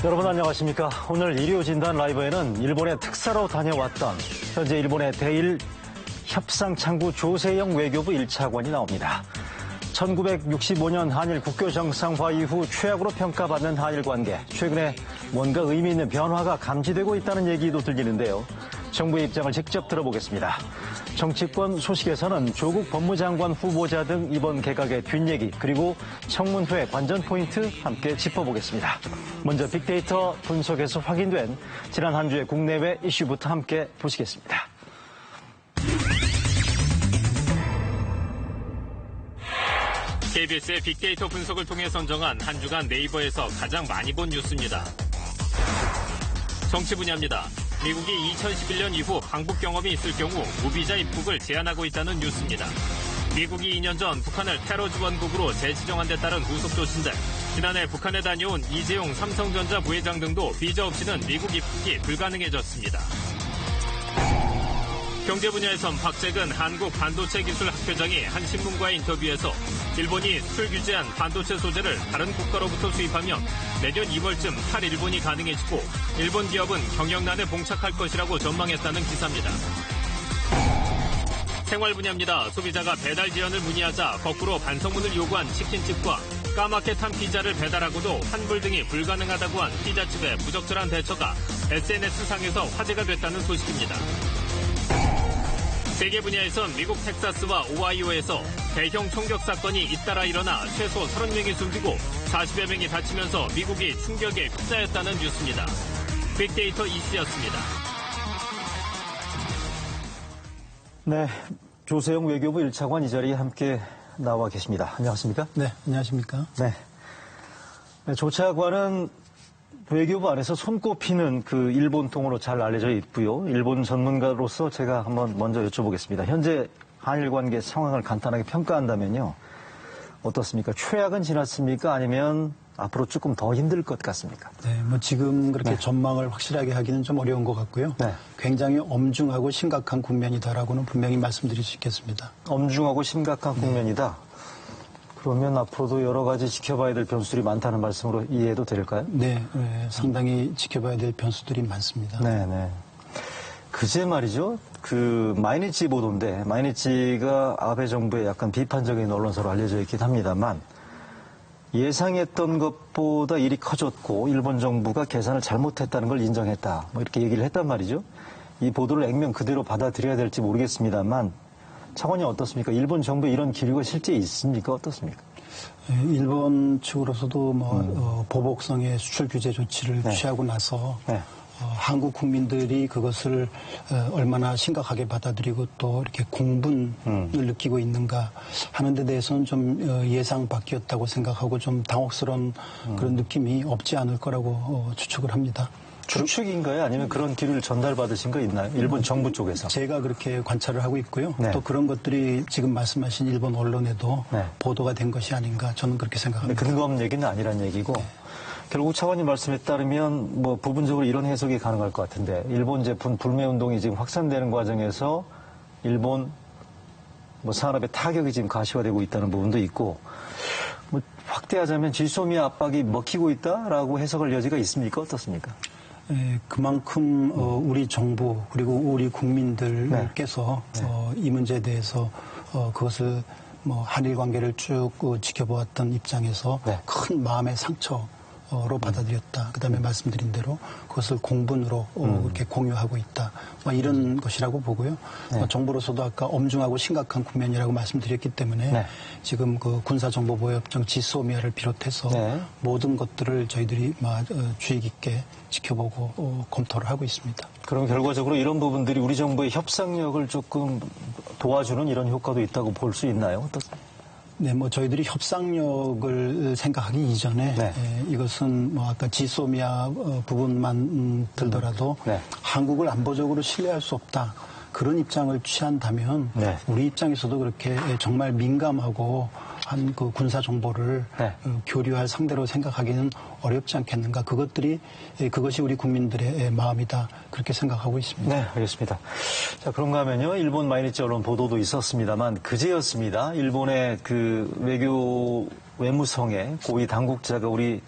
여러분 안녕하십니까. 오늘 일요진단 라이브에는 일본에 특사로 다녀왔던 현재 일본의 대일 협상창구 조세영 외교부 1차관이 나옵니다. 1965년 한일 국교 정상화 이후 최악으로 평가받는 한일 관계. 최근에 뭔가 의미 있는 변화가 감지되고 있다는 얘기도 들리는데요. 정부의 입장을 직접 들어보겠습니다. 정치권 소식에서는 조국 법무장관 후보자 등 이번 개각의 뒷얘기 그리고 청문회 관전 포인트 함께 짚어보겠습니다. 먼저 빅데이터 분석에서 확인된 지난 한 주의 국내외 이슈부터 함께 보시겠습니다. KBS의 빅데이터 분석을 통해 선정한 한 주간 네이버에서 가장 많이 본 뉴스입니다. 정치 분야입니다. 미국이 2011년 이후 한국 경험이 있을 경우 무비자 입국을 제한하고 있다는 뉴스입니다. 미국이 2년 전 북한을 테러 지원국으로 재지정한 데 따른 후속 조치인데 지난해 북한에 다녀온 이재용 삼성전자 부회장 등도 비자 없이는 미국 입국이 불가능해졌습니다. 경제 분야에선 박재근 한국반도체기술학회장이 한 신문과의 인터뷰에서 일본이 수출 규제한 반도체 소재를 다른 국가로부터 수입하면 내년 2월쯤 탈일본이 가능해지고 일본 기업은 경영난에 봉착할 것이라고 전망했다는 기사입니다. 생활 분야입니다. 소비자가 배달 지연을 문의하자 거꾸로 반성문을 요구한 치킨집과 까맣게 탄 피자를 배달하고도 환불 등이 불가능하다고 한 피자집의 부적절한 대처가 SNS상에서 화제가 됐다는 소식입니다. 세계 분야에선 미국 텍사스와 오하이오에서 대형 총격 사건이 잇따라 일어나 최소 30명이 숨지고 40여 명이 다치면서 미국이 충격에 휩싸였다는 뉴스입니다. 빅데이터 이슈였습니다. 네, 조세영 외교부 1차관 이 자리에 함께 나와 계십니다. 안녕하십니까? 네, 안녕하십니까? 네, 조 차관은 외교부 안에서 손꼽히는 그 일본 통으로 잘 알려져 있고요. 일본 전문가로서 제가 한번 먼저 여쭤보겠습니다. 현재 한일 관계 상황을 간단하게 평가한다면요. 어떻습니까? 최악은 지났습니까? 아니면 앞으로 조금 더 힘들 것 같습니까? 네, 뭐 지금 그렇게 전망을 확실하게 하기는 좀 어려운 것 같고요. 네. 굉장히 엄중하고 심각한 국면이다라고는 분명히 말씀드릴 수 있겠습니다. 엄중하고 심각한 국면이다. 그러면 앞으로도 여러 가지 지켜봐야 될 변수들이 많다는 말씀으로 이해해도 될까요? 네, 상당히 지켜봐야 될 변수들이 많습니다. 네. 그제 말이죠. 그 마이니치 보도인데 마이니치가 아베 정부의 약간 비판적인 언론사로 알려져 있긴 합니다만 예상했던 것보다 일이 커졌고 일본 정부가 계산을 잘못했다는 걸 인정했다. 뭐 이렇게 얘기를 했단 말이죠. 이 보도를 액면 그대로 받아들여야 될지 모르겠습니다만 차관이 어떻습니까? 일본 정부에 이런 기류가 실제 있습니까? 어떻습니까? 일본 측으로서도 보복성의 수출 규제 조치를 취하고 나서 한국 국민들이 그것을 얼마나 심각하게 받아들이고 또 이렇게 공분을 느끼고 있는가 하는 데 대해서는 좀 예상 밖이었다고 생각하고 좀 당혹스러운 그런 느낌이 없지 않을 거라고 추측을 합니다. 추측인가요? 아니면 그런 기류를 전달받으신 거 있나요? 일본 정부 쪽에서. 제가 그렇게 관찰을 하고 있고요. 또 그런 것들이 지금 말씀하신 일본 언론에도 보도가 된 것이 아닌가 저는 그렇게 생각합니다. 근거 없는 얘기는 아니란 얘기고 결국 차관님 말씀에 따르면 뭐 부분적으로 이런 해석이 가능할 것 같은데 일본 제품 불매 운동이 지금 확산되는 과정에서 일본 뭐 산업의 타격이 지금 가시화되고 있다는 부분도 있고 뭐 확대하자면 질소미아 압박이 먹히고 있다라고 해석할 여지가 있습니까? 어떻습니까? 그만큼 우리 정부 그리고 우리 국민들께서 이 문제에 대해서 그것을 뭐 한일 관계를 쭉 지켜보았던 입장에서 큰 마음의 상처로 받아들였다. 그다음에 말씀드린 대로 그것을 공분으로 이렇게 공유하고 있다. 이런 것이라고 보고요. 정부로서도 아까 엄중하고 심각한 국면이라고 말씀드렸기 때문에 지금 그 군사정보보호협정 지소미아를 비롯해서 모든 것들을 저희들이 주의 깊게 지켜보고 검토를 하고 있습니다. 그럼 결과적으로 이런 부분들이 우리 정부의 협상력을 조금 도와주는 이런 효과도 있다고 볼 수 있나요? 어떻습니까? 네, 뭐 저희들이 협상력을 생각하기 이전에 이것은 뭐 아까 지소미아 부분만 들더라도 한국을 안보적으로 신뢰할 수 없다. 그런 입장을 취한다면 우리 입장에서도 그렇게 정말 민감하고 한 그 군사 정보를 교류할 상대로 생각하기는 어렵지 않겠는가. 그것이 우리 국민들의 마음이다. 그렇게 생각하고 있습니다. 네, 알겠습니다. 자, 그런가 하면요. 일본 마이니치 언론 보도도 있었습니다만 그제였습니다. 일본의 그 외무성의 고위 당국자가 우리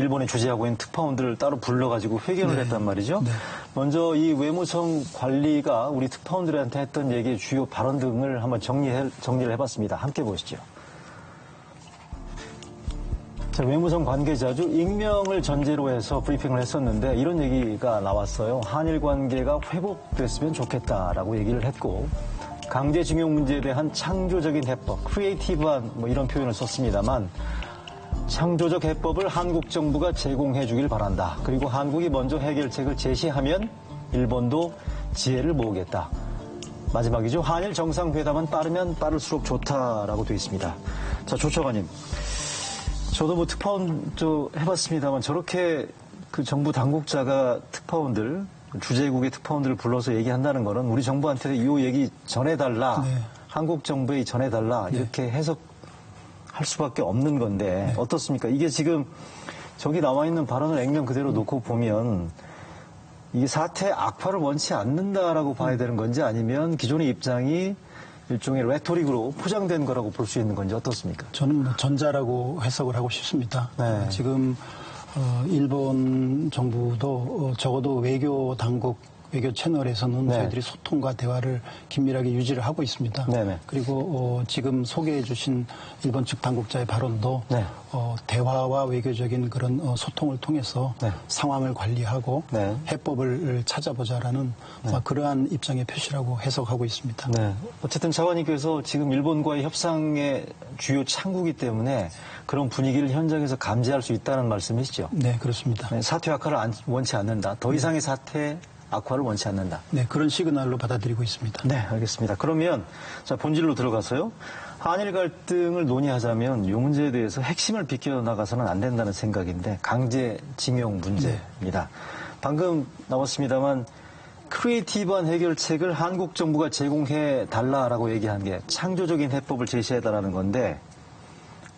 일본에 주재하고 있는 특파원들을 따로 불러가지고 회견을 네. 했단 말이죠. 네. 먼저 이 외무성 관리가 우리 특파원들한테 했던 얘기의 주요 발언 등을 한번 정리를 해봤습니다. 함께 보시죠. 자, 외무성 관계자죠. 익명을 전제로 해서 브리핑을 했었는데 이런 얘기가 나왔어요. 한일 관계가 회복됐으면 좋겠다라고 얘기를 했고, 강제징용 문제에 대한 창조적인 해법, 크리에이티브한 뭐 이런 표현을 썼습니다만, 창조적 해법을 한국 정부가 제공해 주길 바란다. 그리고 한국이 먼저 해결책을 제시하면 일본도 지혜를 모으겠다. 마지막이죠. 한일 정상회담은 빠르면 빠를수록 좋다라고 되어 있습니다. 자, 조처관님. 저도 뭐 특파원 해봤습니다만 저렇게 그 정부 당국자가 특파원들, 주재국의 특파원들을 불러서 얘기한다는 거는 우리 정부한테 이 얘기 전해달라. 네. 한국 정부에 전해달라. 이렇게 해석할 수밖에 없는 건데 어떻습니까? 이게 지금 저기 나와 있는 발언을 액면 그대로 놓고 보면 이게 사태 악화를 원치 않는다라고 봐야 되는 건지 아니면 기존의 입장이 일종의 레토릭으로 포장된 거라고 볼 수 있는 건지 어떻습니까? 저는 뭐 전자라고 해석을 하고 싶습니다. 네. 지금 일본 정부도 적어도 외교 당국, 외교 채널에서는 네. 저희들이 소통과 대화를 긴밀하게 유지를 하고 있습니다. 네네. 그리고 지금 소개해 주신 일본 측 당국자의 발언도 네. 대화와 외교적인 그런 소통을 통해서 네. 상황을 관리하고 네. 해법을 찾아보자라는 그러한 입장의 표시라고 해석하고 있습니다. 네. 어쨌든 차관님께서 지금 일본과의 협상의 주요 창구이기 때문에 그런 분위기를 현장에서 감지할 수 있다는 말씀이시죠? 네, 그렇습니다. 네, 사퇴 악화를 원치 않는다. 더 이상의 사퇴 악화를 원치 않는다. 네, 그런 시그널로 받아들이고 있습니다. 네, 알겠습니다. 그러면 자 본질로 들어가서요. 한일 갈등을 논의하자면 이 문제에 대해서 핵심을 비껴나가서는 안 된다는 생각인데 강제징용 문제입니다. 방금 나왔습니다만 크리에이티브한 해결책을 한국 정부가 제공해 달라라고 얘기한 게 창조적인 해법을 제시해 달라는 건데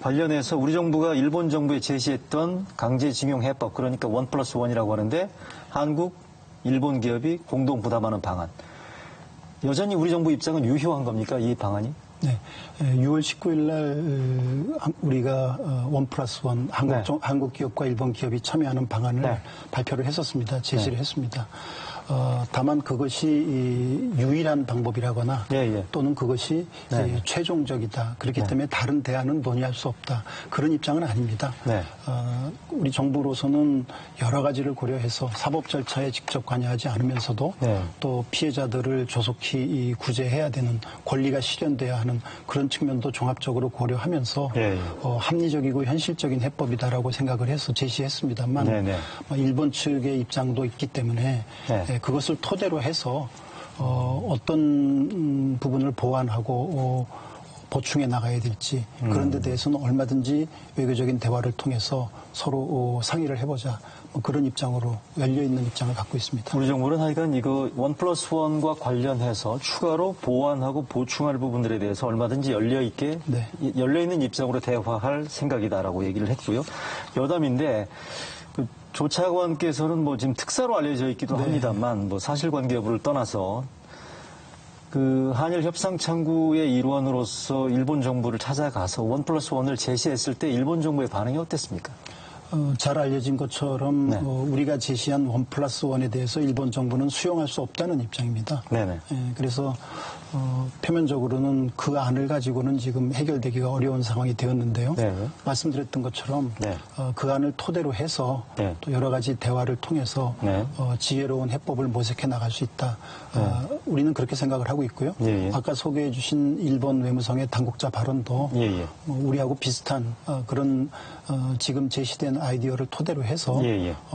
관련해서 우리 정부가 일본 정부에 제시했던 강제징용 해법, 그러니까 1+1이라고 하는데 한국, 일본 기업이 공동 부담하는 방안. 여전히 우리 정부 입장은 유효한 겁니까, 이 방안이? 네, 6월 19일 날 우리가 1+1 한국 기업과 일본 기업이 참여하는 방안을 발표를 했었습니다. 제시를 했습니다. 다만 그것이 유일한 방법이라거나 또는 그것이 최종적이다. 그렇기 때문에 다른 대안은 논의할 수 없다. 그런 입장은 아닙니다. 우리 정부로서는 여러 가지를 고려해서 사법 절차에 직접 관여하지 않으면서도 또 피해자들을 조속히 구제해야 되는 권리가 실현돼야 하는 그런 측면도 종합적으로 고려하면서 합리적이고 현실적인 해법이다라고 생각을 해서 제시했습니다만 일본 측의 입장도 있기 때문에 그것을 토대로 해서 어떤 부분을 보완하고 보충해 나가야 될지 그런 데 대해서는 얼마든지 외교적인 대화를 통해서 서로 상의를 해보자. 그런 입장으로 열려있는 입장을 갖고 있습니다. 우리 정부는 하여간 이거 1+1과 관련해서 추가로 보완하고 보충할 부분들에 대해서 얼마든지 열려있는 입장으로 대화할 생각이다라고 얘기를 했고요. 여담인데 조 차관께서는 뭐 지금 특사로 알려져 있기도 합니다만 뭐 사실관계 여부를 떠나서 그 한일 협상 창구의 일원으로서 일본 정부를 찾아가서 1+1을 제시했을 때 일본 정부의 반응이 어땠습니까? 잘 알려진 것처럼 우리가 제시한 1+1에 대해서 일본 정부는 수용할 수 없다는 입장입니다. 그래서 표면적으로는 그 안을 가지고는 지금 해결되기가 어려운 상황이 되었는데요. 말씀드렸던 것처럼 그 안을 토대로 해서 또 여러 가지 대화를 통해서 지혜로운 해법을 모색해 나갈 수 있다. 우리는 그렇게 생각을 하고 있고요. 아까 소개해 주신 일본 외무성의 당국자 발언도 우리하고 비슷한 그런 지금 제시된 아이디어를 토대로 해서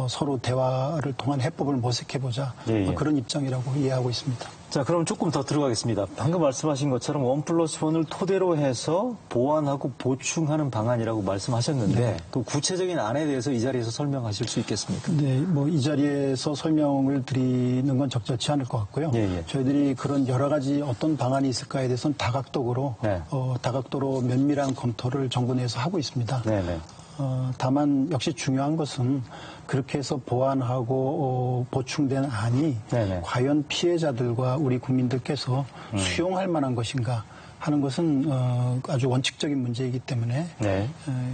서로 대화를 통한 해법을 모색해보자. 그런 입장이라고 이해하고 있습니다. 자, 그럼 조금 더 들어가겠습니다. 방금 말씀하신 것처럼 1+1을 토대로 해서 보완하고 보충하는 방안이라고 말씀하셨는데 그 구체적인 안에 대해서 이 자리에서 설명하실 수 있겠습니까? 네, 뭐 이 자리에서 설명을 드리는 건 적절치 않을 것 같고요. 저희들이 그런 여러 가지 어떤 방안이 있을까에 대해서는 다각도로 면밀한 검토를 정부 내에서 하고 있습니다. 다만 역시 중요한 것은 그렇게 해서 보완하고 보충된 안이 과연 피해자들과 우리 국민들께서 수용할 만한 것인가 하는 것은 아주 원칙적인 문제이기 때문에 네.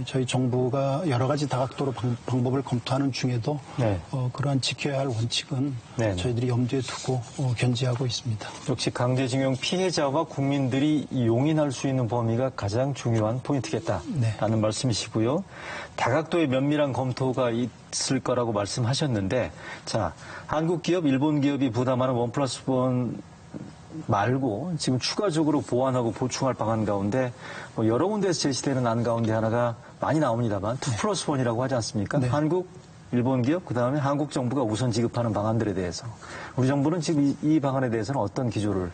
저희 정부가 여러 가지 다각도로 방법을 검토하는 중에도 네. 그러한 지켜야 할 원칙은 네. 저희들이 염두에 두고 견지하고 있습니다. 역시 강제징용 피해자와 국민들이 용인할 수 있는 범위가 가장 중요한 포인트겠다라는 네. 말씀이시고요. 다각도의 면밀한 검토가 있을 거라고 말씀하셨는데, 자, 한국 기업, 일본 기업이 부담하는 1+1 말고 지금 추가적으로 보완하고 보충할 방안 가운데 뭐 여러 군데에서 제시되는 안 가운데 하나가 많이 나옵니다만 2+1이라고 하지 않습니까? 네. 한국, 일본 기업, 그다음에 한국 정부가 우선 지급하는 방안들에 대해서 우리 정부는 지금 이 방안에 대해서는 어떤 기조를?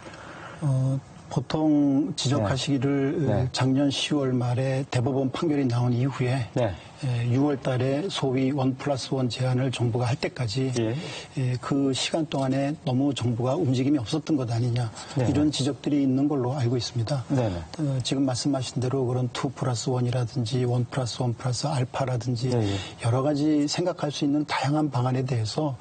보통 지적하시기를 네. 작년 10월 말에 대법원 판결이 나온 이후에 네. 6월 달에 소위 1+1 제안을 정부가 할 때까지 그 시간 동안에 너무 정부가 움직임이 없었던 것 아니냐 네네. 이런 지적들이 있는 걸로 알고 있습니다. 네네. 지금 말씀하신 대로 그런 2+1이라든지 1+1 플러스 알파라든지 네네. 여러 가지 생각할 수 있는 다양한 방안에 대해서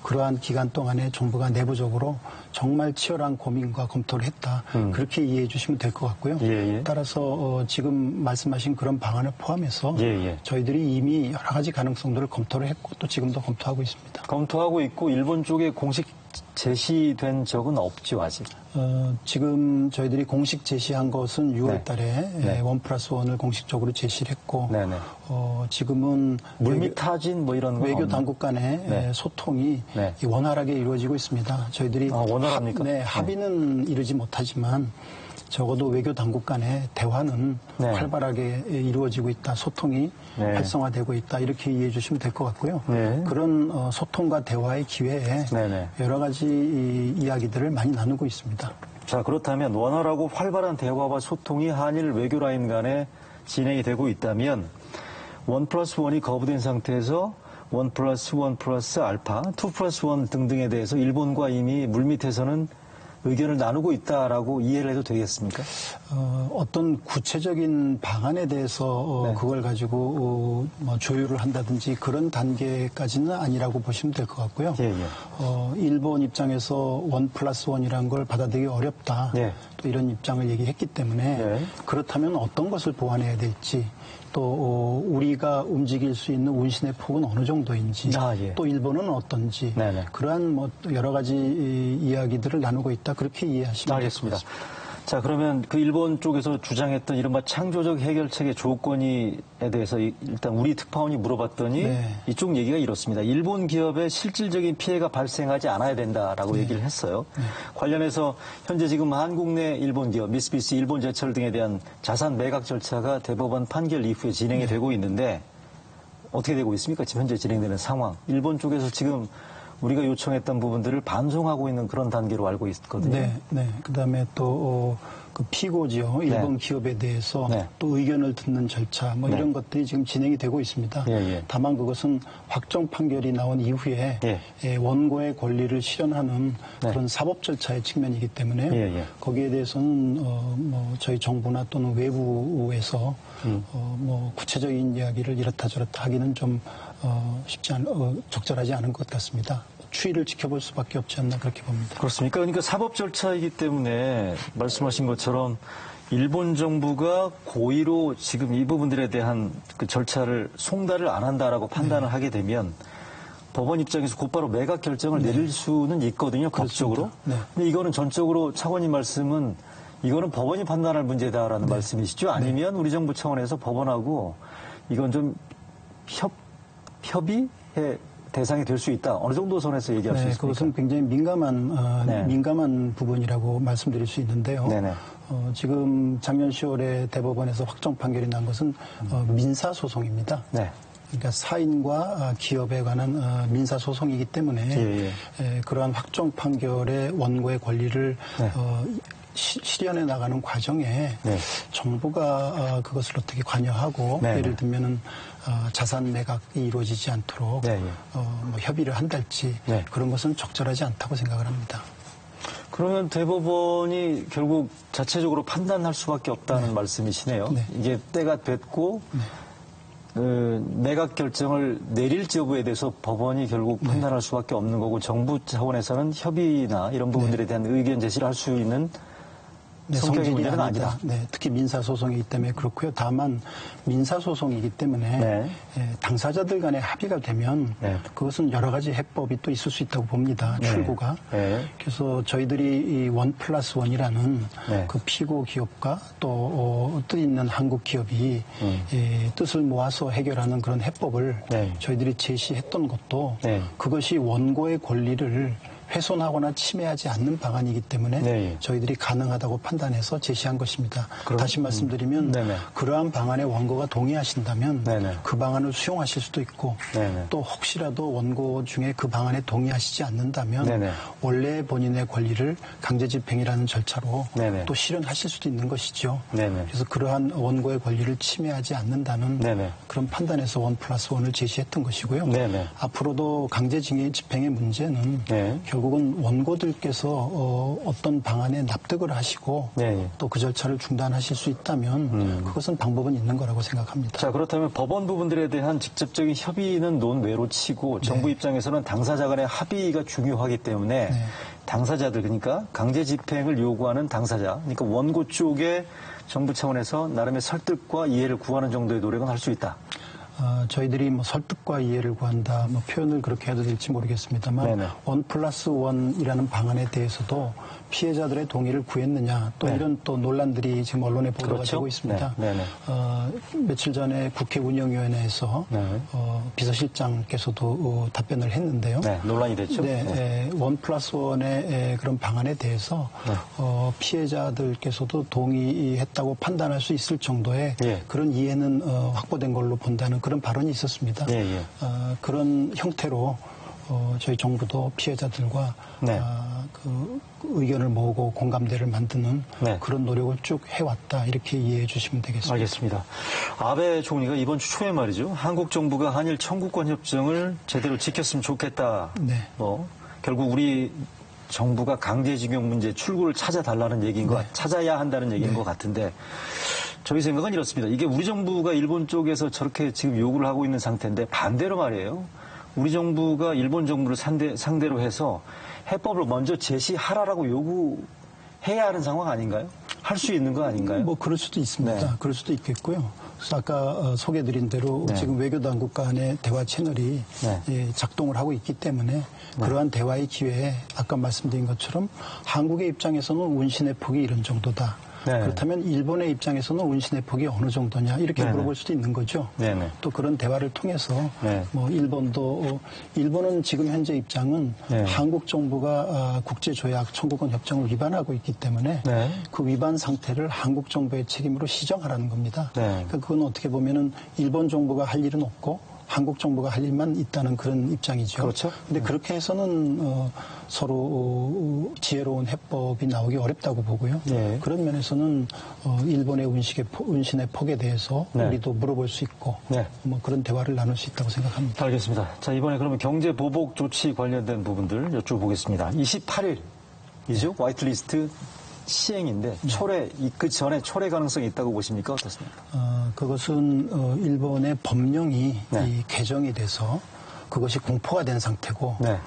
그러한 기간 동안에 정부가 내부적으로 정말 치열한 고민과 검토를 했다. 그렇게 이해해 주시면 될 것 같고요. 예예. 따라서 지금 말씀하신 그런 방안을 포함해서 예예. 저희들이 이미 여러 가지 가능성들을 검토를 했고 또 지금도 검토하고 있습니다. 검토하고 있고 일본 쪽에 공식 제시된 적은 없죠, 아직. 지금 저희들이 공식 제시한 것은 6월 달에 네. 1+1을 공식적으로 제시를 했고 네네. 지금은 물밑 타진 뭐 이런 건 외교 없나요? 당국 간의 네. 소통이 네. 원활하게 이루어지고 있습니다. 저희들이 원활합니까? 네, 합의는 이루지 못하지만 적어도 외교 당국 간의 대화는 네. 활발하게 이루어지고 있다. 소통이 네. 활성화되고 있다. 이렇게 이해해 주시면 될 것 같고요. 네. 그런 소통과 대화의 기회에 네네. 여러 가지 이야기들을 많이 나누고 있습니다. 자, 그렇다면 원활하고 활발한 대화와 소통이 한일 외교 라인 간에 진행이 되고 있다면 1+1이 거부된 상태에서 1+1 플러스 알파, 2+1 등등에 대해서 일본과 이미 물밑에서는 의견을 나누고 있다라고 이해를 해도 되겠습니까? 어떤 구체적인 방안에 대해서 네. 그걸 가지고 뭐 조율을 한다든지 그런 단계까지는 아니라고 보시면 될 것 같고요. 예, 예. 일본 입장에서 1+1이라는 걸 받아들이기 어렵다. 네. 또 이런 입장을 얘기했기 때문에 네. 그렇다면 어떤 것을 보완해야 될지 또 우리가 움직일 수 있는 운신의 폭은 어느 정도인지 예. 또 일본은 어떤지 네네. 그러한 뭐 여러 가지 이야기들을 나누고 있다. 그렇게 이해하시면 될 것 알겠습니다. 같습니다. 자, 그러면 그 일본 쪽에서 주장했던 이른바 창조적 해결책의 조건에 대해서 일단 우리 특파원이 물어봤더니 네. 이쪽 얘기가 이렇습니다. 일본 기업에 실질적인 피해가 발생하지 않아야 된다라고 얘기를 했어요. 관련해서 현재 지금 한국 내 일본 기업, 미쓰비시, 일본제철 등에 대한 자산 매각 절차가 대법원 판결 이후에 진행이 되고 있는데 어떻게 되고 있습니까? 지금 현재 진행되는 상황. 일본 쪽에서 지금 우리가 요청했던 부분들을 반송하고 있는 그런 단계로 알고 있거든요. 네, 네. 그다음에 또 그 피고지요 일본 네. 기업에 대해서 네. 또 의견을 듣는 절차 뭐 네. 이런 것들이 지금 진행이 되고 있습니다. 예, 예. 다만 그것은 확정 판결이 나온 이후에 예. 원고의 권리를 실현하는 네. 그런 사법 절차의 측면이기 때문에 예, 예. 거기에 대해서는 뭐 저희 정부나 또는 외부에서 뭐 구체적인 이야기를 이렇다 저렇다 하기는 좀 적절하지 않은 것 같습니다. 추이를 지켜볼 수밖에 없지 않나 그렇게 봅니다. 그렇습니까? 그러니까 사법 절차이기 때문에 말씀하신 것처럼 일본 정부가 고의로 지금 이 부분들에 대한 그 절차를 송달을 안 한다라고 판단을 하게 되면 법원 입장에서 곧바로 매각 결정을 내릴 수는 있거든요, 법적으로. 네. 근데 이거는 전적으로 차관님 말씀은 이거는 법원이 판단할 문제다라는 말씀이시죠? 아니면 우리 정부 차원에서 법원하고 이건 좀 협의의 대상이 될 수 있다. 어느 정도 선에서 얘기할 수 있습니까? 그것은 굉장히 민감한 부분이라고 말씀드릴 수 있는데요. 네네. 지금 작년 10월에 대법원에서 확정 판결이 난 것은 민사 소송입니다. 네. 그러니까 사인과 기업에 관한 민사 소송이기 때문에 그러한 확정 판결의 원고의 권리를 실현해 나가는 과정에 정부가 그것을 어떻게 관여하고 예를 들면은 자산 매각이 이루어지지 않도록 뭐 협의를 한달지 그런 것은 적절하지 않다고 생각을 합니다. 그러면 대법원이 결국 자체적으로 판단할 수밖에 없다는 말씀이시네요. 이게 때가 됐고 매각 결정을 내릴지 여부에 대해서 법원이 결국 판단할 수밖에 없는 거고 정부 차원에서는 협의나 이런 부분들에 대한 의견 제시를 할 수 있는 네, 성격의 성질이 문제는 아니다. 아니다. 네, 특히 민사소송이기 때문에 그렇고요. 다만 민사소송이기 때문에 네. 당사자들 간의 합의가 되면 네. 그것은 여러 가지 해법이 또 있을 수 있다고 봅니다. 네. 출구가. 네. 그래서 저희들이 이 1+1이라는 네. 그 피고 기업과 또 뜻 있는 한국 기업이 뜻을 모아서 해결하는 그런 해법을 네. 저희들이 제시했던 것도 네. 그것이 원고의 권리를 훼손하거나 침해하지 않는 방안이기 때문에 네. 저희들이 가능하다고 판단해서 제시한 것입니다. 다시 말씀드리면 네네. 그러한 방안에 원고가 동의하신다면 네네. 그 방안을 수용하실 수도 있고 네네. 또 혹시라도 원고 중에 그 방안에 동의하시지 않는다면 네네. 원래 본인의 권리를 강제집행이라는 절차로 네네. 또 실현하실 수도 있는 것이죠. 네네. 그래서 그러한 원고의 권리를 침해하지 않는다는 네네. 그런 판단에서 1+1을 제시했던 것이고요. 네네. 앞으로도 강제집행의 문제는 네. 결국은 원고들께서 어떤 방안에 납득을 하시고 네. 또 그 절차를 중단하실 수 있다면 그것은 방법은 있는 거라고 생각합니다. 자, 그렇다면 법원 부분들에 대한 직접적인 협의는 논외로 치고 정부 입장에서는 당사자 간의 합의가 중요하기 때문에 네. 당사자들, 그러니까 강제 집행을 요구하는 당사자, 그러니까 원고 쪽에 정부 차원에서 나름의 설득과 이해를 구하는 정도의 노력은 할 수 있다. 저희들이 뭐 설득과 이해를 구한다, 뭐 표현을 그렇게 해도 될지 모르겠습니다만, 네네. 1+1이라는 방안에 대해서도 피해자들의 동의를 구했느냐, 또 네. 이런 또 논란들이 지금 언론에 보도가 그렇죠? 되고 있습니다. 네. 네네. 며칠 전에 국회 운영위원회에서 네. 비서실장께서도 답변을 했는데요. 네, 논란이 됐죠. 네, 1+1의 그런 방안에 대해서 네. 피해자들께서도 동의했다고 판단할 수 있을 정도의 예. 그런 이해는 확보된 걸로 본다는 그런 발언이 있었습니다. 예, 예. 그런 형태로 저희 정부도 피해자들과 네. 그 의견을 모으고 공감대를 만드는 네. 그런 노력을 쭉 해왔다, 이렇게 이해해 주시면 되겠습니다. 알겠습니다. 아베 총리가 이번 주 초에 말이죠. 한국 정부가 한일 청구권 협정을 제대로 지켰으면 좋겠다. 네. 결국 우리 정부가 강제징용 문제 출구를 찾아달라는 얘기인 것, 찾아야 한다는 얘기인 것 같은데 저희 생각은 이렇습니다. 이게 우리 정부가 일본 쪽에서 저렇게 지금 요구를 하고 있는 상태인데 반대로 말이에요. 우리 정부가 일본 정부를 상대로 해서 해법을 먼저 제시하라라고 요구해야 하는 상황 아닌가요? 할 수 있는 거 아닌가요? 뭐 그럴 수도 있습니다. 네. 그럴 수도 있겠고요. 그래서 아까 소개드린 대로 네. 지금 외교당국 간의 대화 채널이 네. 작동을 하고 있기 때문에 그러한 대화의 기회에 아까 말씀드린 것처럼 한국의 입장에서는 운신의 폭이 이런 정도다. 네. 그렇다면 일본의 입장에서는 운신의 폭이 어느 정도냐, 이렇게 네. 물어볼 수도 있는 거죠. 네. 네. 또 그런 대화를 통해서 네. 뭐 일본은 지금 현재 입장은 네. 한국 정부가 국제조약 청구권 협정을 위반하고 있기 때문에 네. 그 위반 상태를 한국 정부의 책임으로 시정하라는 겁니다. 네. 그러니까 그건 어떻게 보면은 일본 정부가 할 일은 없고 한국 정부가 할 일만 있다는 그런 입장이죠. 그렇죠. 근데 그렇게 해서는 서로 지혜로운 해법이 나오기 어렵다고 보고요. 네. 그런 면에서는 일본의 운신의 폭에 대해서 네. 우리도 물어볼 수 있고 네. 뭐 그런 대화를 나눌 수 있다고 생각합니다. 알겠습니다. 자, 이번에 그러면 경제 보복 조치 관련된 부분들 여쭤보겠습니다. 28일이죠? 화이트리스트 시행인데 그 전에 철회 가능성이 있다고 보십니까? 어떻습니까? 그것은 일본의 법령이 네. 이 개정이 돼서 그것이 공포가 된 상태고 네.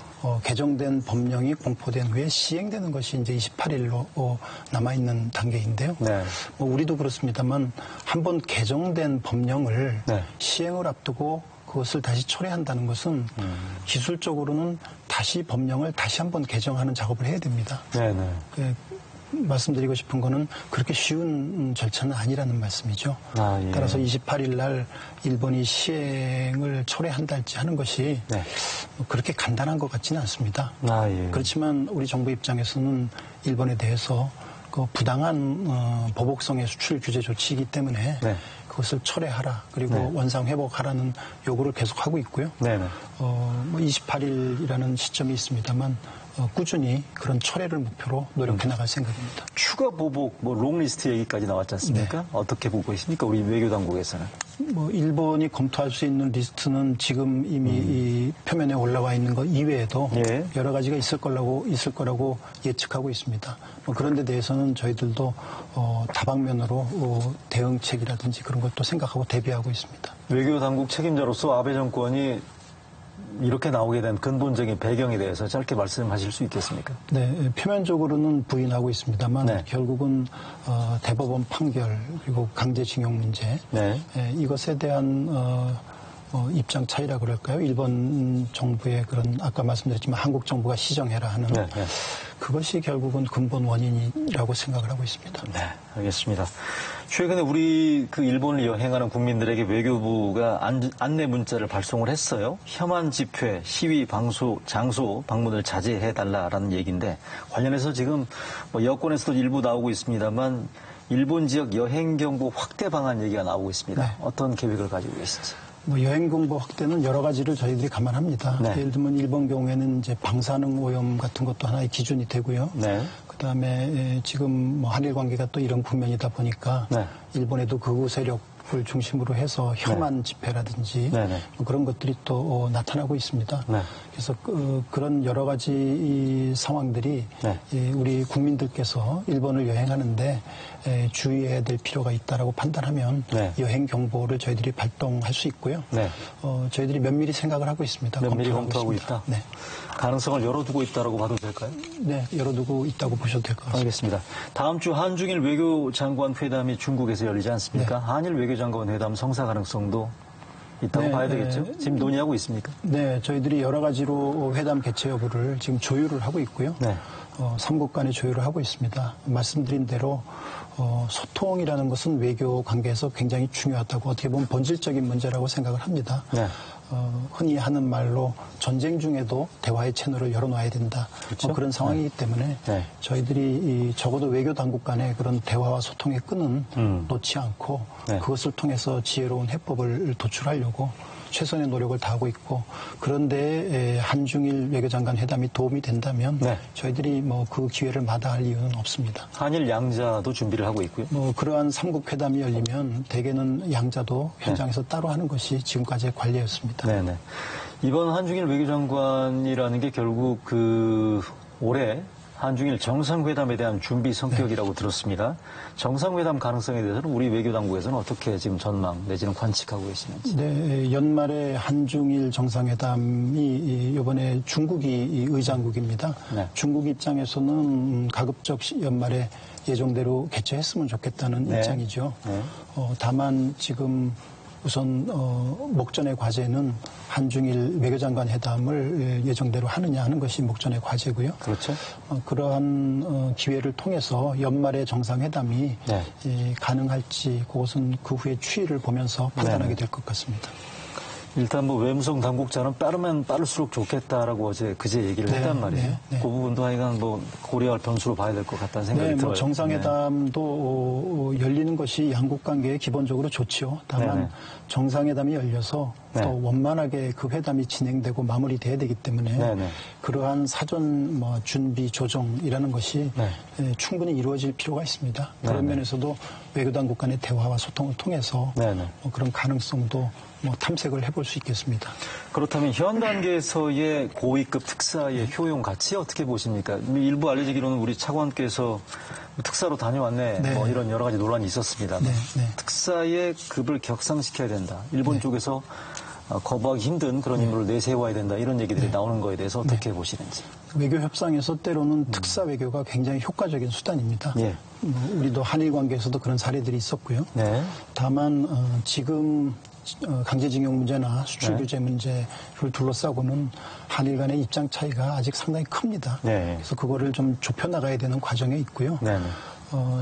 개정된 법령이 공포된 후에 시행되는 것이 이제 28일로 남아있는 단계인데요. 네. 뭐 우리도 그렇습니다만 한번 개정된 법령을 네. 시행을 앞두고 그것을 다시 철회한다는 것은 기술적으로는 다시 법령을 다시 한번 개정하는 작업을 해야 됩니다. 네네. 말씀드리고 싶은 거는 그렇게 쉬운 절차는 아니라는 말씀이죠. 예. 따라서 28일 날 일본이 시행을 철회한달지 하는 것이 네. 그렇게 간단한 것 같지는 않습니다. 예. 그렇지만 우리 정부 입장에서는 일본에 대해서 그 부당한 보복성의 수출 규제 조치이기 때문에 네. 그것을 철회하라, 그리고 네. 원상 회복하라는 요구를 계속하고 있고요. 네네. 뭐 28일이라는 시점이 있습니다만 꾸준히 그런 철회를 목표로 노력해 나갈 생각입니다. 추가 보복, 롱리스트 얘기까지 나왔지 않습니까? 네. 어떻게 보고 있습니까? 우리 외교당국에서는. 뭐 일본이 검토할 수 있는 리스트는 지금 이미 이 표면에 올라와 있는 것 이외에도 예. 여러 가지가 있을 거라고 예측하고 있습니다. 뭐 그런 데 대해서는 저희들도 다방면으로 대응책이라든지 그런 것도 생각하고 대비하고 있습니다. 외교당국 책임자로서 아베 정권이 이렇게 나오게 된 근본적인 배경에 대해서 짧게 말씀하실 수 있겠습니까? 네, 표면적으로는 부인하고 있습니다만 네. 결국은 대법원 판결 그리고 강제징용 문제 네. 이것에 대한 입장 차이라 그럴까요? 일본 정부의 그런 아까 말씀드렸지만 한국 정부가 시정해라 하는 네, 네. 그것이 결국은 근본 원인이라고 생각을 하고 있습니다. 네, 알겠습니다. 최근에 우리 그 일본을 여행하는 국민들에게 외교부가 안내 문자를 발송을 했어요. 혐한 집회, 시위, 장소 방문을 자제해달라라는 얘기인데 관련해서 지금 뭐 여권에서도 일부 나오고 있습니다만 일본 지역 여행 경보 확대 방안 얘기가 나오고 있습니다. 네. 어떤 계획을 가지고 계신지? 뭐 여행 공보 확대는 여러 가지를 저희들이 감안합니다. 네. 예를 들면 일본 경우에는 이제 방사능 오염 같은 것도 하나의 기준이 되고요. 네. 그다음에 지금 뭐 한일 관계가 또 이런 국면이다 보니까 네. 일본에도 극우 세력을 중심으로 해서 혐한 집회라든지 네, 네. 뭐 그런 것들이 또 나타나고 있습니다. 네. 그래서 그런 여러 가지 이 상황들이 네. 우리 국민들께서 일본을 여행하는데 주의해야 될 필요가 있다라고 판단하면 네. 여행 경보를 저희들이 발동할 수 있고요. 네. 저희들이 면밀히 생각을 하고 있습니다. 면밀히 검토하고 검토하고 있습니다. 있다? 네. 가능성을 열어두고 있다라고 봐도 될까요? 네, 열어두고 있다고 보셔도 될 것 같습니다. 알겠습니다. 다음 주 한중일 외교장관 회담이 중국에서 열리지 않습니까? 네. 한일 외교장관 회담 성사 가능성도 있다고 네, 봐야 되겠죠? 네. 지금 논의하고 있습니까? 네, 저희들이 여러 가지로 회담 개최 여부를 지금 조율을 하고 있고요. 네. 삼국 간의 조율을 하고 있습니다. 말씀드린 대로 소통이라는 것은 외교 관계에서 굉장히 중요하다고 어떻게 보면 본질적인 문제라고 생각을 합니다. 네. 흔히 하는 말로 전쟁 중에도 대화의 채널을 열어놔야 된다. 그렇죠? 그런 상황이기 때문에 네. 저희들이 적어도 외교 당국 간의 그런 대화와 소통의 끈은 놓지 않고 네. 그것을 통해서 지혜로운 해법을 도출하려고 최선의 노력을 다하고 있고 그런데 한중일 외교장관 회담이 도움이 된다면 네. 저희들이 뭐 그 기회를 마다할 이유는 없습니다. 한일 양자도 준비를 하고 있고요. 뭐 그러한 삼국 회담이 열리면 대개는 양자도 현장에서 따로 하는 것이 지금까지의 관례였습니다. 네네. 이번 한중일 외교장관이라는 게 결국 올해 한중일 정상회담에 대한 준비 성격이라고 들었습니다. 정상회담 가능성에 대해서는 우리 외교당국에서는 어떻게 지금 전망 내지는 관측하고 계시는지? 네, 연말에 한중일 정상회담이 이번에 중국이 의장국입니다. 네. 중국 입장에서는 가급적 연말에 예정대로 개최했으면 좋겠다는 네. 입장이죠. 네. 다만 지금 우선 목전의 과제는 한중일 외교장관 회담을 예정대로 하느냐 하는 것이 목전의 과제고요. 그렇죠. 그러한 기회를 통해서 연말의 정상회담이 네. 가능할지 그것은 그 후에 추이를 보면서 판단하게 될 것 같습니다. 일단 뭐 외무성 당국자는 빠르면 빠를수록 좋겠다라고 그제 얘기를 네, 했단 말이에요. 네, 네. 그 부분도 하여간 뭐 고려할 변수로 봐야 될 것 같다는 생각이 네, 들어요. 뭐 정상회담도 열리는 것이 양국 관계에 기본적으로 좋지요. 다만 네네. 정상회담이 열려서 네. 또 원만하게 그 회담이 진행되고 마무리돼야 되기 때문에 네네. 그러한 사전 준비 조정이라는 것이 네. 충분히 이루어질 필요가 있습니다. 그런 네네. 면에서도 외교당국 간의 대화와 소통을 통해서 네네. 그런 가능성도 탐색을 해볼 수 있겠습니다. 그렇다면 현 단계에서의 고위급 특사의 효용 가치 어떻게 보십니까? 일부 알려지기로는 우리 차관께서 특사로 다녀왔네. 네. 뭐 이런 여러 가지 논란이 있었습니다. 네, 네. 특사의 급을 격상시켜야 된다. 일본 쪽에서 거부하기 힘든 그런 인물을 내세워야 된다. 이런 얘기들이 나오는 거에 대해서 어떻게 보시는지. 외교 협상에서 때로는 특사 외교가 굉장히 효과적인 수단입니다. 예. 우리도 한일 관계에서도 그런 사례들이 있었고요. 네. 다만 지금 강제징용 문제나 수출 네. 규제 문제를 둘러싸고는 한일 간의 입장 차이가 아직 상당히 큽니다. 네. 그래서 그거를 좀 좁혀나가야 되는 과정에 있고요. 네.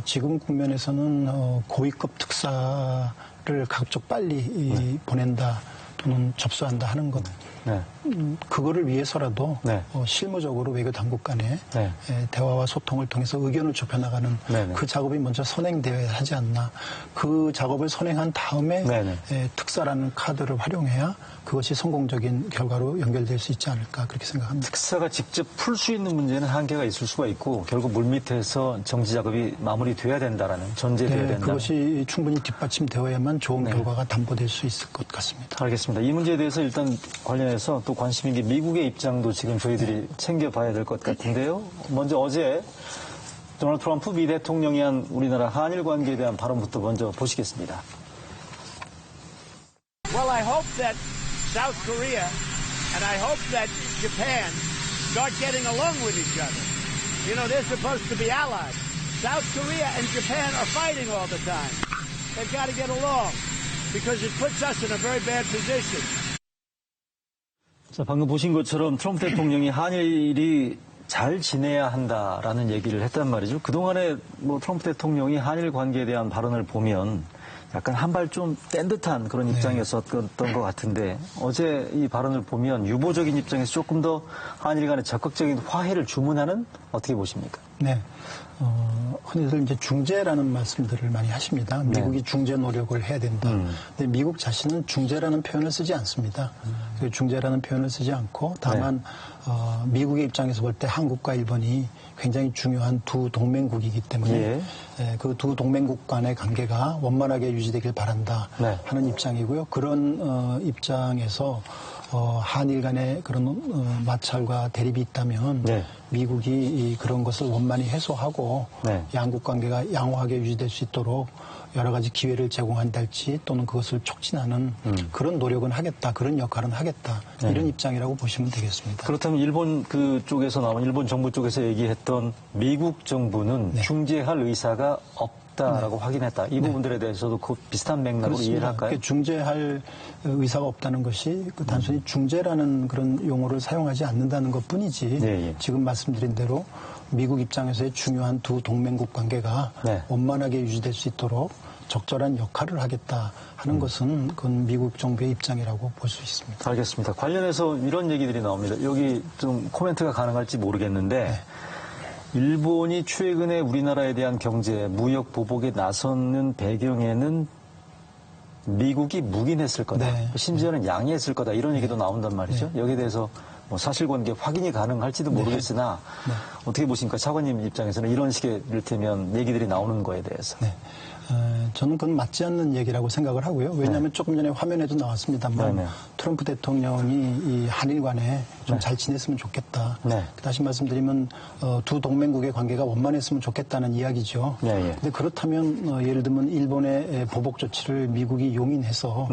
지금 국면에서는 고위급 특사를 가급적 빨리 보낸다 또는 접수한다 하는 것. 네. 그거를 위해서라도 네. 실무적으로 외교 당국 간의 네. 대화와 소통을 통해서 의견을 좁혀나가는 네네. 그 작업이 먼저 선행되어야 하지 않나. 그 작업을 선행한 다음에 네네. 특사라는 카드를 활용해야 그것이 성공적인 결과로 연결될 수 있지 않을까 그렇게 생각합니다. 특사가 직접 풀 수 있는 문제는 한계가 있을 수가 있고 결국 물밑에서 정치 작업이 마무리돼야 된다라는 전제돼야 된다. 그것이 충분히 뒷받침되어야만 좋은 네. 결과가 담보될 수 있을 것 같습니다. 알겠습니다. 이 문제에 대해서 일단 관련해서 또 관심 있는 게 미국의 입장도 지금 저희들이 챙겨봐야 될 것 같은데요. 먼저 어제 도널드 트럼프 미 대통령이 한 우리나라 한일 관계에 대한 발언부터 먼저 보시겠습니다. Well, I hope that South Korea And I hope that Japan start getting along with each other. You know, they're supposed to be allies. South Korea and Japan are fighting all the time. They've got to get along because it puts us in a very bad position. 자, 방금 보신 것처럼 트럼프 대통령이 한일이 잘 지내야 한다라는 얘기를 했단 말이죠. 그동안에 뭐 트럼프 대통령이 한일 관계에 대한 발언을 보면 약간 한 발 좀 뗀 듯한 그런 입장이었던 것 같은데 어제 이 발언을 보면 유보적인 입장에서 조금 더 한일 간의 적극적인 화해를 주문하는 어떻게 보십니까? 네. 흔히들 이제 중재라는 말씀들을 많이 하십니다. 미국이 중재 노력을 해야 된다. 근데 미국 자신은 중재라는 표현을 쓰지 않습니다. 중재라는 표현을 쓰지 않고 다만 미국의 입장에서 볼 때 한국과 일본이 굉장히 중요한 두 동맹국이기 때문에 그 두 동맹국 간의 관계가 원만하게 유지되길 바란다 하는 입장이고요. 그런 입장에서 한일 간의 그런 마찰과 대립이 있다면 미국이 그런 것을 원만히 해소하고 양국 관계가 양호하게 유지될 수 있도록 여러 가지 기회를 제공한달지 또는 그것을 촉진하는 그런 노력은 하겠다, 그런 역할은 하겠다 이런 입장이라고 보시면 되겠습니다. 그렇다면 일본 쪽에서 나온 일본 정부 쪽에서 얘기했던 미국 정부는 중재할 의사가 없다라고 확인했다. 이 부분들에 대해서도 그 비슷한 맥락으로 그렇습니다. 이해를 할까요? 중재할 의사가 없다는 것이 단순히 중재라는 그런 용어를 사용하지 않는다는 것뿐이지 지금 말씀드린 대로 미국 입장에서의 중요한 두 동맹국 관계가 원만하게 유지될 수 있도록 적절한 역할을 하겠다 하는 것은 그건 미국 정부의 입장이라고 볼 수 있습니다. 알겠습니다. 관련해서 이런 얘기들이 나옵니다. 여기 좀 코멘트가 가능할지 모르겠는데 일본이 최근에 우리나라에 대한 경제, 무역 보복에 나서는 배경에는 미국이 묵인했을 거다. 심지어는 양해했을 거다. 이런 얘기도 나온단 말이죠. 여기에 대해서 뭐 사실관계 확인이 가능할지도 모르겠으나 어떻게 보십니까? 차관님 입장에서는 이런 식의 이를테면 얘기들이 나오는 거에 대해서. 저는 그건 맞지 않는 얘기라고 생각을 하고요. 왜냐하면 조금 전에 화면에도 나왔습니다만 트럼프 대통령이 이 한일 간에 좀 잘 지냈으면 좋겠다. 다시 말씀드리면 두 동맹국의 관계가 원만했으면 좋겠다는 이야기죠. 그런데 그렇다면 예를 들면 일본의 보복 조치를 미국이 용인해서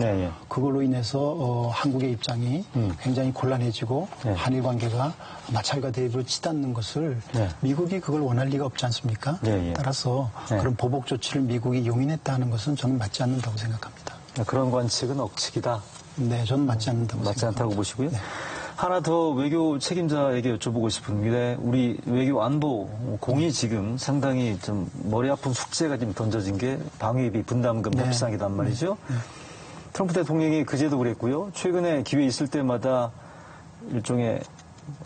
그걸로 인해서 한국의 입장이 굉장히 곤란해지고 한일 관계가 마찰과 대립으로 치닫는 것을 미국이 그걸 원할 리가 없지 않습니까? 따라서 그런 보복 조치를 미국이 용인했다는 것은 저는 맞지 않는다고 생각합니다. 그런 관측은 억측이다. 네, 저는 맞지 않는다고 맞지 생각합니다. 않다고 보시고요. 하나 더 외교 책임자에게 여쭤보고 싶은 게 우리 외교 안보 공이 지금 상당히 좀 머리 아픈 숙제가 지금 던져진 게 방위비 분담금 협상이란 말이죠. 트럼프 대통령이 그제도 그랬고요. 최근에 기회 있을 때마다 일종의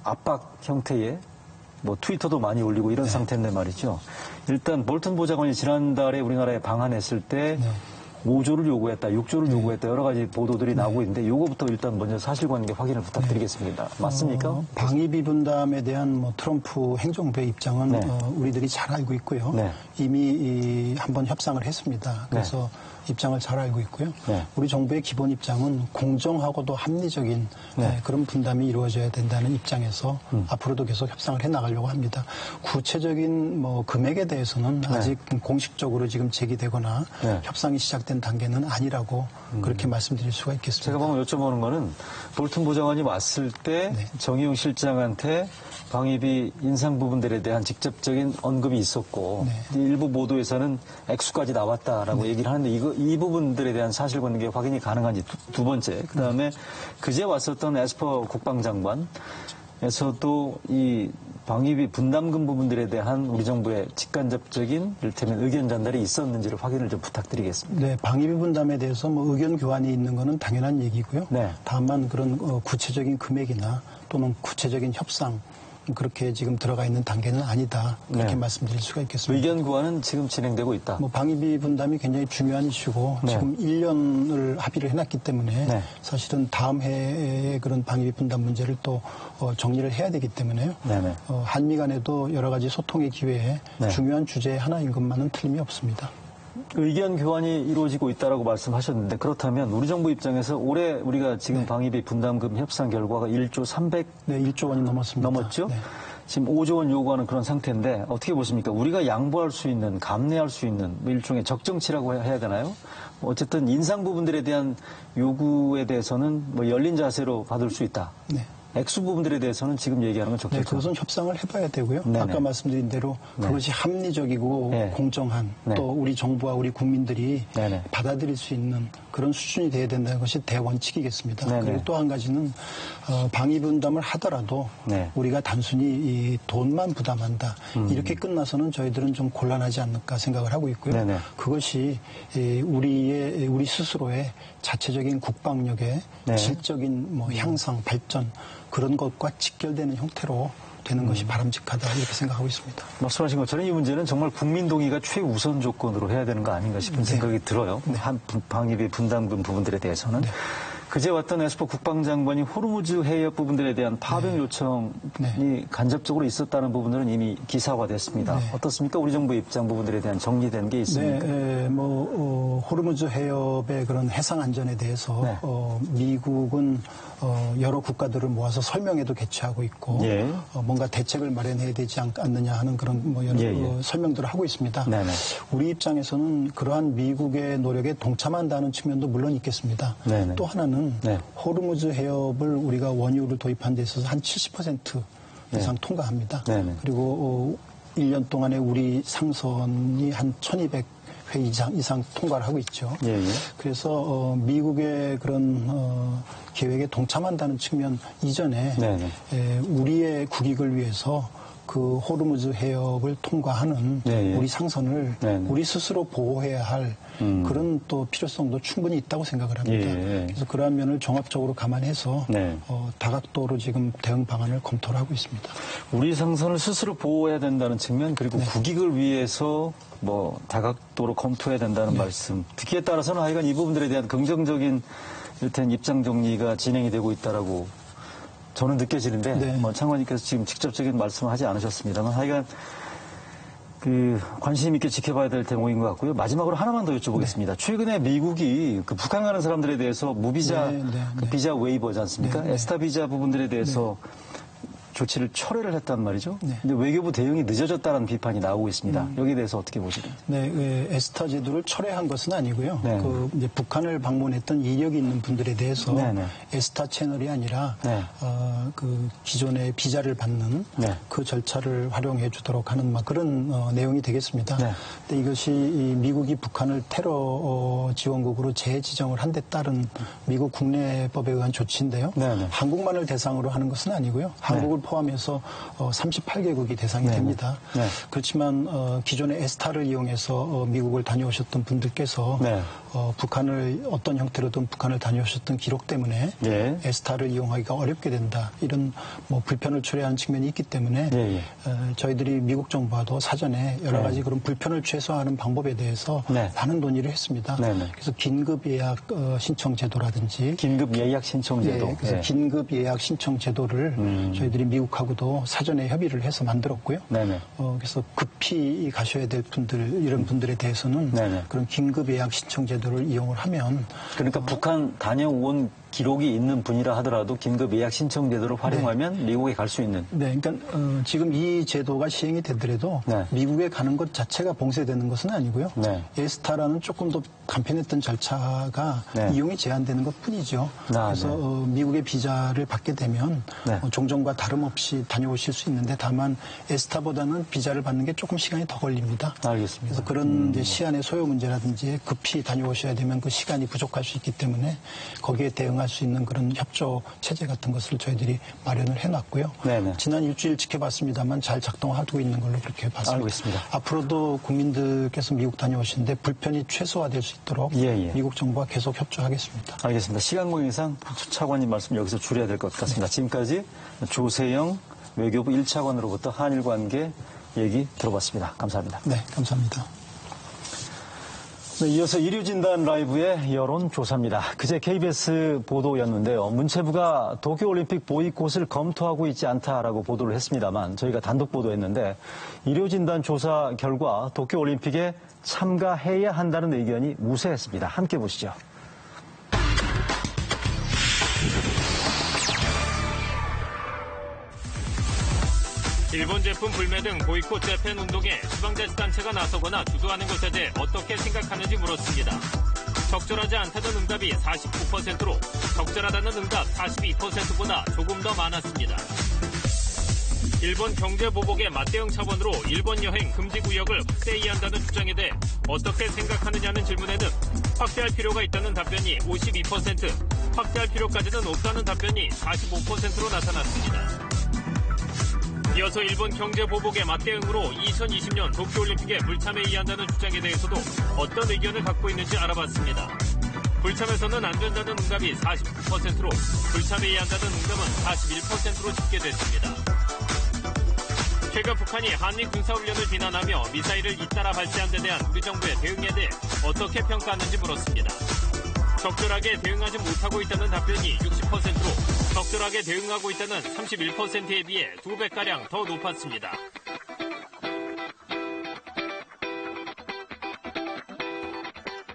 압박 형태의 뭐 트위터도 많이 올리고 이런 상태인데 말이죠. 일단 볼턴 보좌관이 지난달에 우리나라에 방한했을 때 5조를 요구했다, 6조를 요구했다 여러 가지 보도들이 나오고 있는데 요거부터 일단 먼저 사실관계 확인을 부탁드리겠습니다. 맞습니까? 방위비 분담에 대한 뭐 트럼프 행정부의 입장은 우리들이 잘 알고 있고요. 이미 한번 협상을 했습니다. 그래서 입장을 잘 알고 있고요. 우리 정부의 기본 입장은 공정하고도 합리적인 그런 분담이 이루어져야 된다는 입장에서 앞으로도 계속 협상을 해나가려고 합니다. 구체적인 뭐 금액에 대해서는 아직 공식적으로 지금 제기되거나 협상이 시작된 단계는 아니라고 그렇게 말씀드릴 수가 있겠습니다. 제가 방금 여쭤보는 거는 볼턴 보좌관이 왔을 때 정의용 실장한테 방위비 인상 부분들에 대한 직접적인 언급이 있었고 일부 보도에서는 액수까지 나왔다라고 얘기를 하는데 이 부분들에 대한 사실관계 확인이 가능한지 두 번째. 그다음에 그제 왔었던 에스퍼 국방장관에서도 이 방위비 분담금 부분들에 대한 우리 정부의 직간접적인 이를테면 의견 전달이 있었는지를 확인을 좀 부탁드리겠습니다. 네, 방위비 분담에 대해서 뭐 의견 교환이 있는 것은 당연한 얘기고요. 다만 그런 구체적인 금액이나 또는 구체적인 협상 그렇게 지금 들어가 있는 단계는 아니다. 그렇게 말씀드릴 수가 있겠습니다. 의견 교환은 지금 진행되고 있다. 뭐 방위비 분담이 굉장히 중요한 이슈고 지금 1년을 합의를 해놨기 때문에 사실은 다음 해에 그런 방위비 분담 문제를 또 정리를 해야 되기 때문에요. 한미 간에도 여러 가지 소통의 기회에 중요한 주제 하나인 것만은 틀림이 없습니다. 의견 교환이 이루어지고 있다라고 말씀하셨는데 그렇다면 우리 정부 입장에서 올해 우리가 지금 방위비 분담금 협상 결과가 1조 300 1조 원이 넘었습니다. 넘었죠? 지금 5조 원 요구하는 그런 상태인데 어떻게 보십니까? 우리가 양보할 수 있는, 감내할 수 있는 뭐 일종의 적정치라고 해야 되나요? 어쨌든 인상 부분들에 대한 요구에 대해서는 뭐 열린 자세로 받을 수 있다. 네. 액수 부분들에 대해서는 지금 얘기하는 건 적절치 네, 그것은 협상을 해봐야 되고요. 네네. 아까 말씀드린 대로 그것이 합리적이고 네. 공정한 네. 또 우리 정부와 우리 국민들이 네네. 받아들일 수 있는 그런 수준이 돼야 된다는 것이 대원칙이겠습니다. 네네. 그리고 또 한 가지는 방위분담을 하더라도 네. 우리가 단순히 이 돈만 부담한다 이렇게 끝나서는 저희들은 좀 곤란하지 않을까 생각을 하고 있고요. 네네. 그것이 우리 스스로의 자체적인 국방력의 네. 질적인 뭐 향상, 발전 그런 것과 직결되는 형태로 되는 것이 바람직하다 이렇게 생각하고 있습니다. 말씀하신 것처럼 이 문제는 정말 국민 동의가 최우선 조건으로 해야 되는 거 아닌가 싶은 생각이 들어요. 한 방위비 분담금 부분들에 대해서는. 그제 왔던 에스퍼 국방장관이 호르무즈 해협 부분들에 대한 파병 요청이 간접적으로 있었다는 부분들은 이미 기사화됐습니다. 어떻습니까? 우리 정부의 입장 부분들에 대한 정리된 게 있습니까? 네, 호르무즈 해협의 그런 해상 안전에 대해서 미국은 여러 국가들을 모아서 설명회도 개최하고 있고 뭔가 대책을 마련해야 되지 않느냐 하는 그런 여러 설명들을 하고 있습니다. 네네. 우리 입장에서는 그러한 미국의 노력에 동참한다는 측면도 물론 있겠습니다. 네네. 또 하나는 호르무즈 해협을 우리가 원유를 도입한 데 있어서 한 70% 이상 통과합니다. 네네. 그리고 1년 동안에 우리 상선이 한 1200회 이상 통과를 하고 있죠. 그래서 미국의 그런 계획에 동참한다는 측면 이전에 우리의 국익을 위해서 그 호르무즈 해협을 통과하는 우리 상선을 우리 스스로 보호해야 할 그런 또 필요성도 충분히 있다고 생각을 합니다. 그래서 그러한 면을 종합적으로 감안해서 다각도로 지금 대응 방안을 검토를 하고 있습니다. 우리 상선을 스스로 보호해야 된다는 측면 그리고 국익을 위해서 뭐 다각도로 검토해야 된다는 말씀. 듣기에 따라서는 하여간 이 부분들에 대한 긍정적인 일단 입장 정리가 진행이 되고 있다라고 저는 느껴지는데 뭐 장관님께서 지금 직접적인 말씀을 하지 않으셨습니다만 하여간 그 관심 있게 지켜봐야 될 대목인 것 같고요. 마지막으로 하나만 더 여쭤보겠습니다. 최근에 미국이 그 북한 가는 사람들에 대해서 무비자 그 비자 웨이버지 않습니까? 에스타 비자 부분들에 대해서 조치를 철회를 했단 말이죠. 근데 외교부 대응이 늦어졌다는 비판이 나오고 있습니다. 여기에 대해서 어떻게 보시는지? 에스타 제도를 철회한 것은 아니고요. 그 이제 북한을 방문했던 이력이 있는 분들에 대해서 에스타 채널이 아니라 그 기존의 비자를 받는 그 절차를 활용해 주도록 하는 막 그런 내용이 되겠습니다. 근데 이것이 미국이 북한을 테러 지원국으로 재지정을 한 데 따른 미국 국내법에 의한 조치인데요. 한국만을 대상으로 하는 것은 아니고요. 한국을 포함해서 38개국이 대상이 됩니다. 그렇지만 기존의 에스타를 이용해서 미국을 다녀오셨던 분들께서 북한을 어떤 형태로든 북한을 다녀오셨던 기록 때문에 에스타를 이용하기가 어렵게 된다. 이런 뭐 불편을 초래하는 측면이 있기 때문에 저희들이 미국 정부와도 사전에 여러 가지 그런 불편을 최소화하는 방법에 대해서 많은 논의를 했습니다. 그래서 긴급 예약 신청 제도라든지 긴급 예약 신청 제도. 그래서 긴급 예약 신청 제도를 저희들이 미국하고도 사전에 협의를 해서 만들었고요. 그래서 급히 가셔야 될 분들 이런 분들에 대해서는 그런 긴급 예약 신청 제도를 이용을 하면 그러니까 북한 다녀온 기록이 있는 분이라 하더라도 긴급 예약 신청 제도를 활용하면 미국에 갈 수 있는. 그러니까 지금 이 제도가 시행이 되더라도 미국에 가는 것 자체가 봉쇄되는 것은 아니고요. 에스타라는 조금 더 간편했던 절차가 이용이 제한되는 것뿐이죠. 그래서 미국의 비자를 받게 되면 종전과 다름없이 다녀오실 수 있는데 다만 에스타보다는 비자를 받는 게 조금 시간이 더 걸립니다. 알겠습니다. 그래서 그런 이제 시간의 소요 문제라든지 급히 다녀오셔야 되면 그 시간이 부족할 수 있기 때문에 거기에 대응할 수 있는 그런 협조 체제 같은 것을 저희들이 마련을 해놨고요. 지난 일주일 지켜봤습니다만 잘 작동하고 있는 걸로 그렇게 봤습니다. 알겠습니다. 앞으로도 국민들께서 미국 다녀오시는데 불편이 최소화될 수 있도록 미국 정부와 계속 협조하겠습니다. 알겠습니다. 시간 관계상 차관님 말씀 여기서 줄여야 될 것 같습니다. 지금까지 조세영 외교부 1차관으로부터 한일 관계 얘기 들어봤습니다. 감사합니다. 네, 감사합니다. 이어서 일요진단 라이브의 여론조사입니다. 그제 KBS 보도였는데요. 문체부가 도쿄올림픽 보이콧을 검토하고 있지 않다라고 보도를 했습니다만 저희가 단독 보도했는데 일요진단 조사 결과 도쿄올림픽에 참가해야 한다는 의견이 우세했습니다. 함께 보시죠. 일본 제품 불매 등 보이콧 재팬 운동에 지방자치단체가 나서거나 주도하는 것에 대해 어떻게 생각하는지 물었습니다. 적절하지 않다는 응답이 49%로 적절하다는 응답 42%보다 조금 더 많았습니다. 일본 경제보복의 맞대응 차원으로 일본 여행 금지 구역을 확대해야 한다는 주장에 대해 어떻게 생각하느냐는 질문에는 확대할 필요가 있다는 답변이 52%, 확대할 필요까지는 없다는 답변이 45%로 나타났습니다. 이어서 일본 경제보복의 맞대응으로 2020년 도쿄올림픽에 불참해야 한다는 주장에 대해서도 어떤 의견을 갖고 있는지 알아봤습니다. 불참해서는 안 된다는 응답이 49%로 불참해야 한다는 응답은 41%로 집계됐습니다. 최근 북한이 한미 군사훈련을 비난하며 미사일을 잇따라 발사한 데 대한 우리 정부의 대응에 대해 어떻게 평가하는지 물었습니다. 적절하게 대응하지 못하고 있다는 답변이 60%로 적절하게 대응하고 있다는 31%에 비해 2배가량 더 높았습니다.